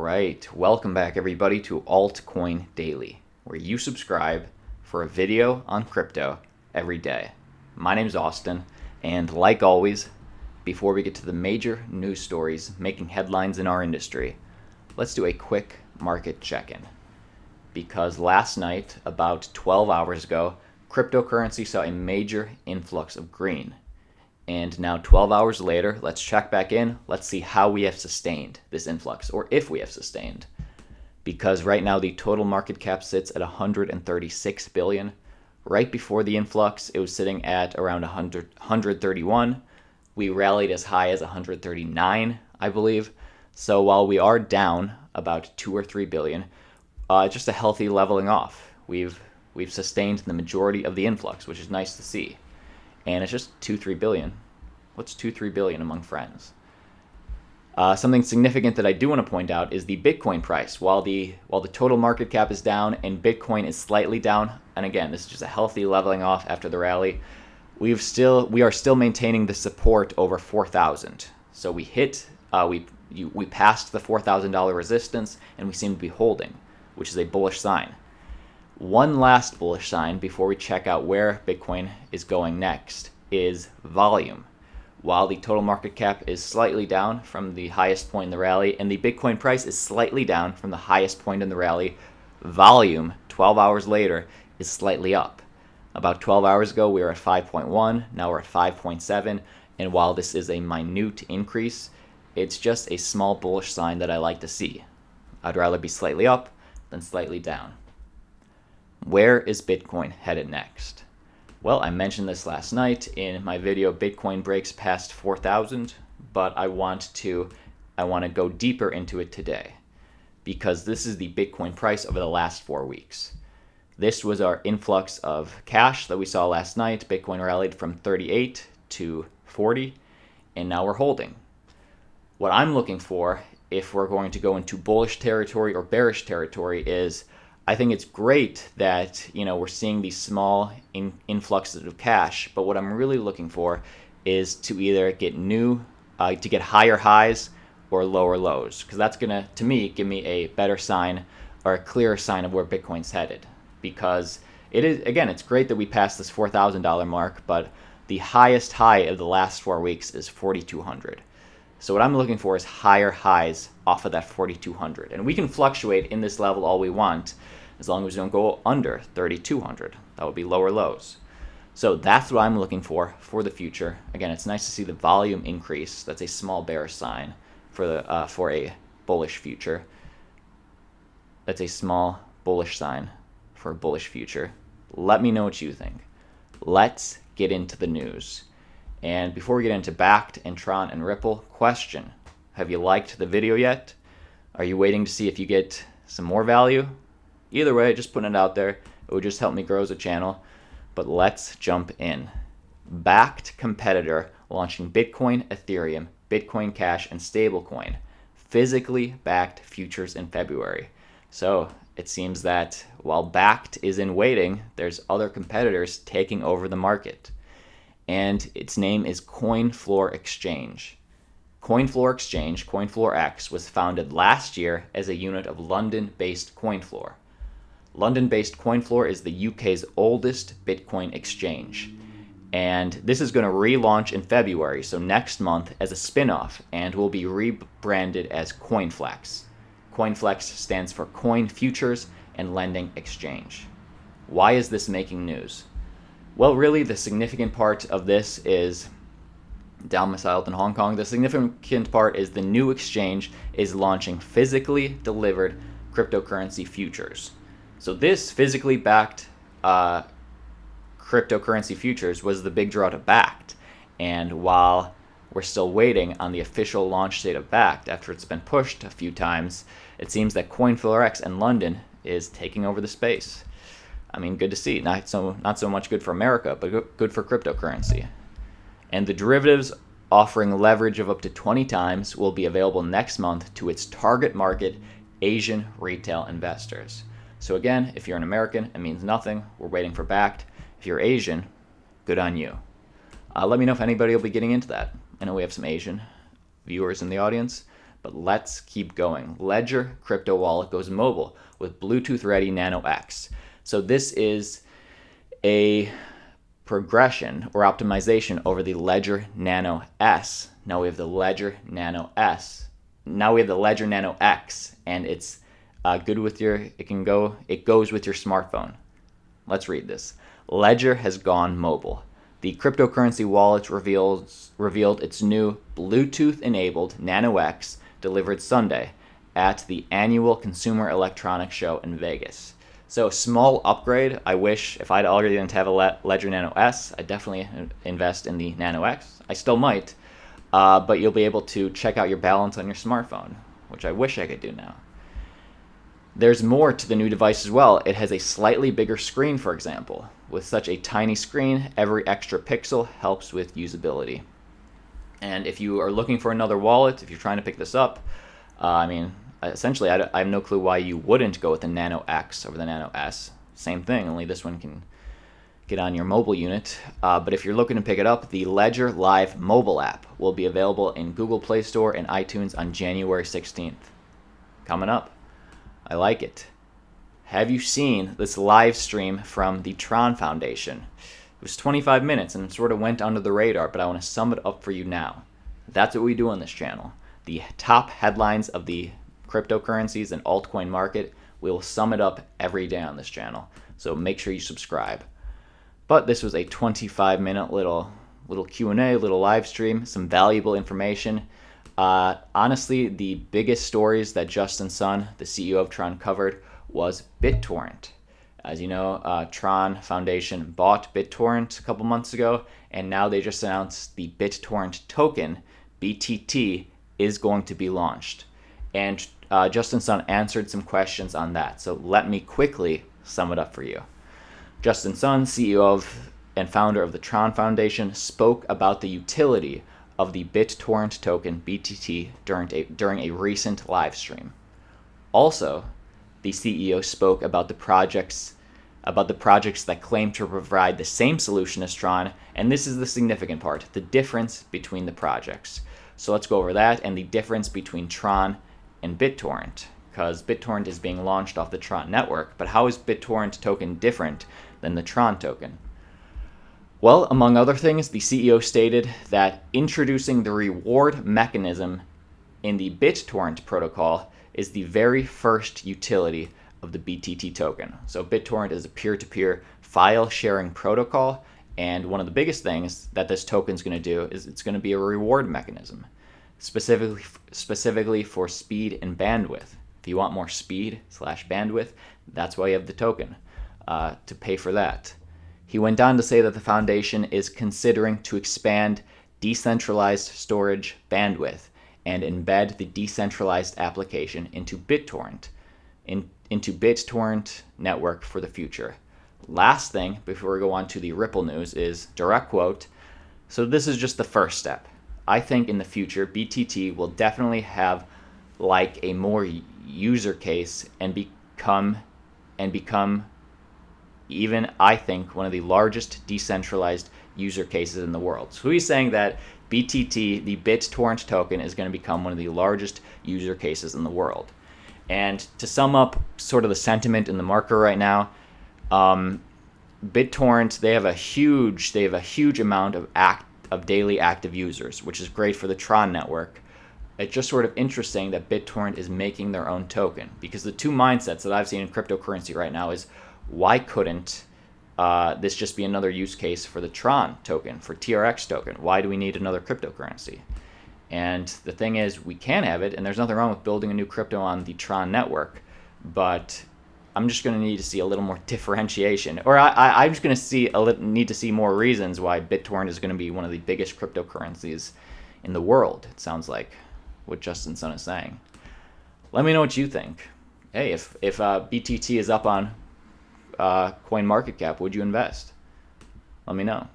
right, welcome back everybody to Altcoin Daily, where you subscribe for a video on crypto every day. My name is Austin, and like always, before we get to the major news stories making headlines in our industry, let's do a quick market check-in. Because last night, about 12 hours ago, cryptocurrency saw a major influx of green. And now 12 hours later, let's check back in. Let's see how we have sustained this influx, or if we have sustained. Because right now the total market cap sits at 136 billion. Right before the influx, it was sitting at around 131. We rallied as high as 139, I believe. So while we are down about 2 or 3 billion, just a healthy leveling off. We've sustained the majority of the influx, which is nice to see. And it's just 2-3 billion. What's 2-3 billion among friends? Something significant that I do want to point out is the Bitcoin price. While the total market cap is down and Bitcoin is slightly down, and again, this is just a healthy leveling off after the rally, we are still maintaining the support over 4,000. So we passed the $4,000 resistance, and we seem to be holding, which is a bullish sign. One last bullish sign before we check out where Bitcoin is going next is volume. While the total market cap is slightly down from the highest point in the rally and the Bitcoin price is slightly down from the highest point in the rally, volume 12 hours later is slightly up. About 12 hours ago we were at 5.1, now we're at 5.7, and while this is a minute increase, it's just a small bullish sign that I like to see. I'd rather be slightly up than slightly down. Where is Bitcoin headed next? Well, I mentioned this last night in my video, Bitcoin breaks past 4,000, but I want to go deeper into it today because this is the Bitcoin price over the last 4 weeks. This was our influx of cash that we saw last night. Bitcoin rallied from 38 to 40, and now we're holding. What I'm looking for, if we're going to go into bullish territory or bearish territory, is I think it's great that we're seeing these small influxes of cash, but what I'm really looking for is to either get get higher highs or lower lows, because that's gonna, to me, give me a better sign or a clearer sign of where Bitcoin's headed. Because it's great that we passed this $4,000 mark, but the highest high of the last 4 weeks is 4,200. So what I'm looking for is higher highs off of that 4,200. And we can fluctuate in this level all we want, as long as we don't go under 3,200. That would be lower lows. So that's what I'm looking for the future. Again, it's nice to see the volume increase. That's a small bearish sign for a bullish future. That's a small bullish sign for a bullish future. Let me know what you think. Let's get into the news. And before we get into Bakkt and Tron and Ripple, question: have you liked the video yet? Are you waiting to see if you get some more value? Either way, just putting it out there. It would just help me grow as a channel. But let's jump in. Bakkt competitor launching Bitcoin, Ethereum, Bitcoin Cash, and Stablecoin. Physically backed futures in February. So it seems that while Bakkt is in waiting, there's other competitors taking over the market. And its name is CoinFloor Exchange. CoinFloor Exchange, CoinFloor X, was founded last year as a unit of London-based CoinFloor. London-based CoinFloor is the UK's oldest Bitcoin exchange. And this is going to relaunch in February, so next month, as a spin-off, and will be rebranded as CoinFlex. CoinFlex stands for Coin Futures and Lending Exchange. Why is this making news? Well, really, the significant part of this is domiciled in Hong Kong. The significant part is the new exchange is launching physically delivered cryptocurrency futures. So this physically backed cryptocurrency futures was the big draw to Bakkt. And while we're still waiting on the official launch date of Bakkt after it's been pushed a few times, it seems that CoinFloor X in London is taking over the space. I mean, good to see. Not so much good for America, but good for cryptocurrency. And the derivatives offering leverage of up to 20 times will be available next month to its target market, Asian retail investors. So again, if you're an American, it means nothing. We're waiting for Bakkt. If you're Asian, good on you. Let me know if anybody will be getting into that. I know we have some Asian viewers in the audience, but let's keep going. Ledger crypto wallet goes mobile with Bluetooth-ready Nano X. So this is a progression or optimization over the Ledger Nano S. Now we have the Ledger Nano S. Now we have the Ledger Nano X, and it's good with it goes with your smartphone. Let's read this. Ledger has gone mobile. The cryptocurrency wallet revealed its new Bluetooth-enabled Nano X delivered Sunday at the annual Consumer Electronics Show in Vegas. So small upgrade. I wish if I'd already didn't have a Ledger Nano S, I'd definitely invest in the Nano X. I still might, but you'll be able to check out your balance on your smartphone, which I wish I could do now. There's more to the new device as well. It has a slightly bigger screen, for example. With such a tiny screen, every extra pixel helps with usability. And if you are looking for another wallet, if you're trying to pick this up, essentially, I have no clue why you wouldn't go with the Nano X over the Nano S. Same thing, only this one can get on your mobile unit. But if you're looking to pick it up, the Ledger Live mobile app will be available in Google Play Store and iTunes on January 16th. Coming up. I like it. Have you seen this live stream from the Tron Foundation? It was 25 minutes and sort of went under the radar, but I want to sum it up for you now. That's what we do on this channel. The top headlines of the cryptocurrencies and altcoin market, we will sum it up every day on this channel. So make sure you subscribe. But this was a 25-minute little Q&A, little live stream, some valuable information. Honestly, the biggest stories that Justin Sun, the CEO of Tron, covered was BitTorrent. As you know, Tron Foundation bought BitTorrent a couple months ago, and now they just announced the BitTorrent token, BTT, is going to be launched. And Justin Sun answered some questions on that. So let me quickly sum it up for you. Justin Sun, CEO and founder of the Tron Foundation, spoke about the utility of the BitTorrent token BTT during a recent live stream. Also, the CEO spoke about the projects that claim to provide the same solution as Tron, and this is the significant part, the difference between the projects. So let's go over that and the difference between Tron and BitTorrent, because BitTorrent is being launched off the Tron network, but how is BitTorrent token different than the Tron token? Well, among other things, the CEO stated that introducing the reward mechanism in the BitTorrent protocol is the very first utility of the BTT token. So BitTorrent is a peer-to-peer file sharing protocol, and one of the biggest things that this token is going to do is it's going to be a reward mechanism, specifically for speed and bandwidth. If you want more speed / bandwidth, that's why you have the token, to pay for that. He went on to say that the foundation is considering to expand decentralized storage bandwidth and embed the decentralized application into BitTorrent network for the future. Last thing, before we go on to the Ripple news, is direct quote, "So this is just the first step. I think in the future, BTT will definitely have like a more user case and become even, I think, one of the largest decentralized user cases in the world." So he's saying that BTT, the BitTorrent token, is going to become one of the largest user cases in the world. And to sum up sort of the sentiment in the market right now, BitTorrent, they have a huge amount of daily active users, which is great for the Tron network. It's just sort of interesting that BitTorrent is making their own token, because the two mindsets that I've seen in cryptocurrency right now is, why couldn't this just be another use case for the Tron token, for TRX token? Why do we need another cryptocurrency? And the thing is, we can have it, and there's nothing wrong with building a new crypto on the Tron network, but I'm just going to need to see a little more differentiation, or I'm just going to need to see more reasons why BitTorrent is going to be one of the biggest cryptocurrencies in the world. It sounds like what Justin Sun is saying. Let me know what you think. Hey, if BTT is up on CoinMarketCap, would you invest? Let me know.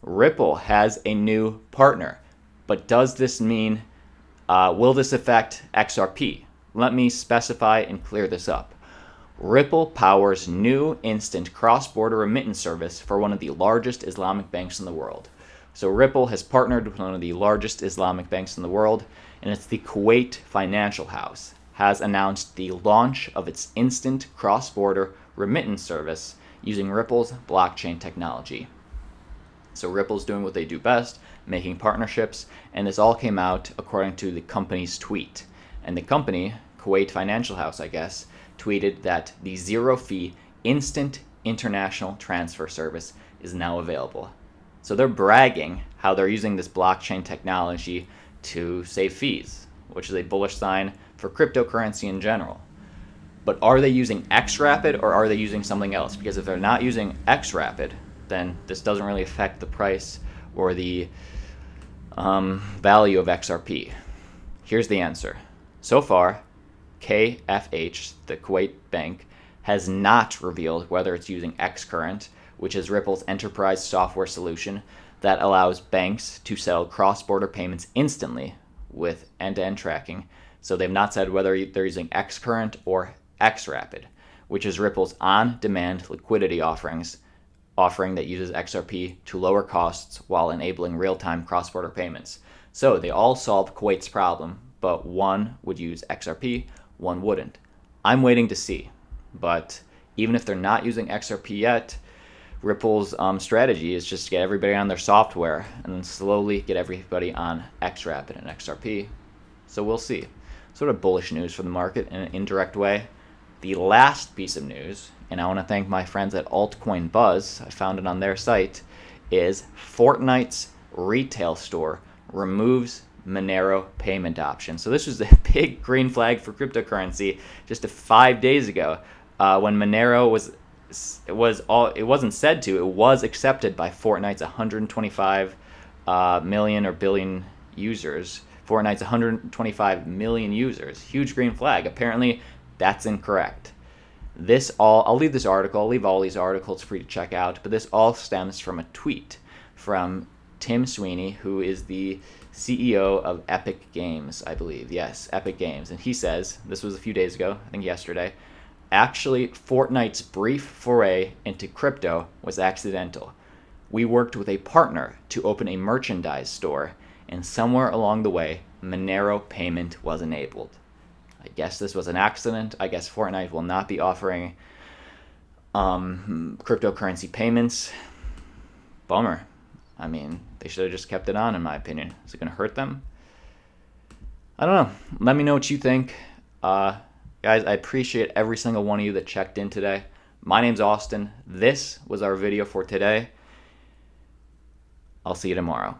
Ripple has a new partner, but does this mean, will this affect XRP? Let me specify and clear this up. Ripple powers new instant cross-border remittance service for one of the largest Islamic banks in the world. So Ripple has partnered with one of the largest Islamic banks in the world, and it's the Kuwait Financial House, has announced the launch of its instant cross-border remittance service using Ripple's blockchain technology. So Ripple's doing what they do best, making partnerships, and this all came out according to the company's tweet. And the company, Kuwait Financial House, I guess, tweeted that the zero-fee instant international transfer service is now available. So they're bragging how they're using this blockchain technology to save fees, which is a bullish sign for cryptocurrency in general. But are they using XRapid or are they using something else? Because if they're not using XRapid, then this doesn't really affect the price or the value of XRP. Here's the answer. So far, KFH, the Kuwait bank, has not revealed whether it's using Xcurrent, which is Ripple's enterprise software solution that allows banks to settle cross-border payments instantly with end-to-end tracking. So they've not said whether they're using Xcurrent or XRapid, which is Ripple's on-demand liquidity offering that uses XRP to lower costs while enabling real-time cross-border payments. So they all solve Kuwait's problem, but one would use XRP, one wouldn't. I'm waiting to see, but even if they're not using XRP yet, Ripple's strategy is just to get everybody on their software and then slowly get everybody on XRapid and XRP. So we'll see. Sort of bullish news for the market in an indirect way. The last piece of news, and I want to thank my friends at Altcoin Buzz, I found it on their site, is Fortnite's retail store removes Monero payment option. So this was a big green flag for cryptocurrency just 5 days ago when Monero it wasn't said to, it was accepted by Fortnite's 125 million or billion users. Fortnite's 125 million users. Huge green flag. Apparently, that's incorrect. I'll leave this article, I'll leave all these articles for you to check out, but this all stems from a tweet from Tim Sweeney, who is the CEO of Epic Games, I believe. Yes, Epic Games. And he says, this was a few days ago, I think yesterday, actually, Fortnite's brief foray into crypto was accidental. We worked with a partner to open a merchandise store, and somewhere along the way, Monero payment was enabled. I guess this was an accident. I guess Fortnite will not be offering cryptocurrency payments. Bummer. I mean, they should have just kept it on, in my opinion. Is it going to hurt them? I don't know. Let me know what you think. Guys, I appreciate every single one of you that checked in today. My name's Austin. This was our video for today. I'll see you tomorrow.